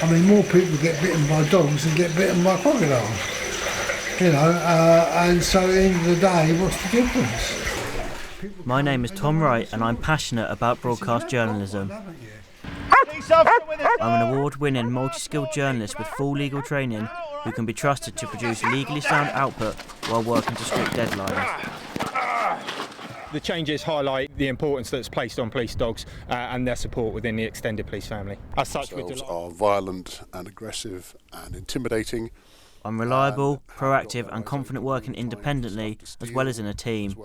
I mean, more people get bitten by dogs than get bitten by crocodiles. And so at the end of the day, what's the difference? My name is Tom Wright and I'm passionate about broadcast journalism. I'm an award-winning multi-skilled journalist with full legal training who can be trusted to produce legally sound output while working to strict deadlines. The changes highlight the importance that's placed on police dogs and their support within the extended police family. As such, Dogs are violent and aggressive and intimidating. I'm reliable, proactive and confident working independently as well as in a team.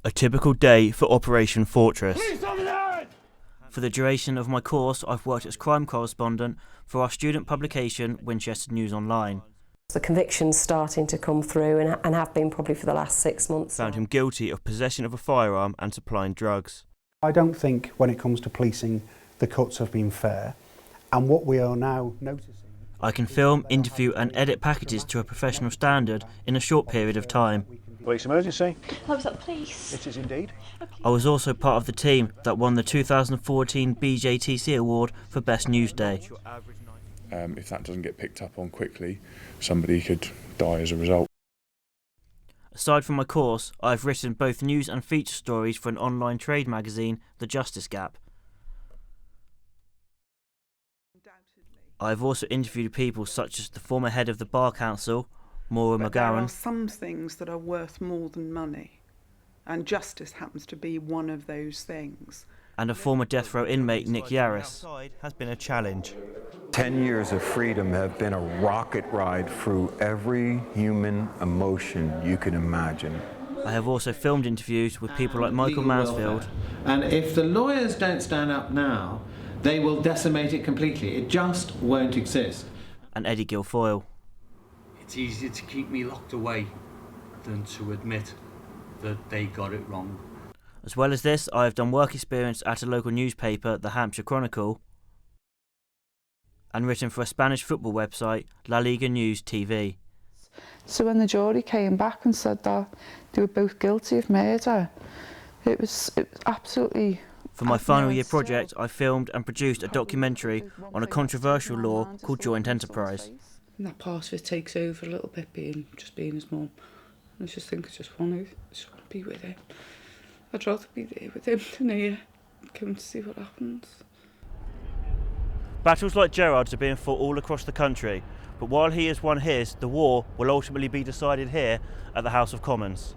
A typical day for Operation Fortress. For the duration of my course, I've worked as crime correspondent for our student publication, Winchester News Online. The convictions starting to come through and have been probably for the last 6 months. Found him guilty of possession of a firearm and supplying drugs. I don't think when it comes to policing the cuts have been fair, and what we are now noticing... I can film, interview and edit packages to a professional standard in a short period of time. Police emergency? I was at police. It is indeed. I was also part of the team that won the 2014 BJTC Award for Best News Day. If that doesn't get picked up on quickly, somebody could die as a result. Aside from my course, I've written both news and feature stories for an online trade magazine, The Justice Gap. I've also interviewed people such as the former head of the Bar Council, Maura McGowan. There are some things that are worth more than money, and justice happens to be one of those things. And a former death row inmate, Nick Yaris. Has been a challenge. 10 years of freedom have been a rocket ride through every human emotion you can imagine. I have also filmed interviews with people like Michael Mansfield. And if the lawyers don't stand up now, they will decimate it completely. It just won't exist. And Eddie Guilfoyle. It's easier to keep me locked away than to admit that they got it wrong. As well as this, I have done work experience at a local newspaper, the Hampshire Chronicle, and written for a Spanish football website, La Liga News TV. So when the jury came back and said that they were both guilty of murder, it was absolutely... For my final year project, I filmed and produced a documentary on a controversial law called joint enterprise. And that part of it takes over a little bit, being his mum. I just think I just want to be with him. I'd rather be there with him than here, come to see what happens. Battles like Gerard's are being fought all across the country, but while he has won his, the war will ultimately be decided here at the House of Commons.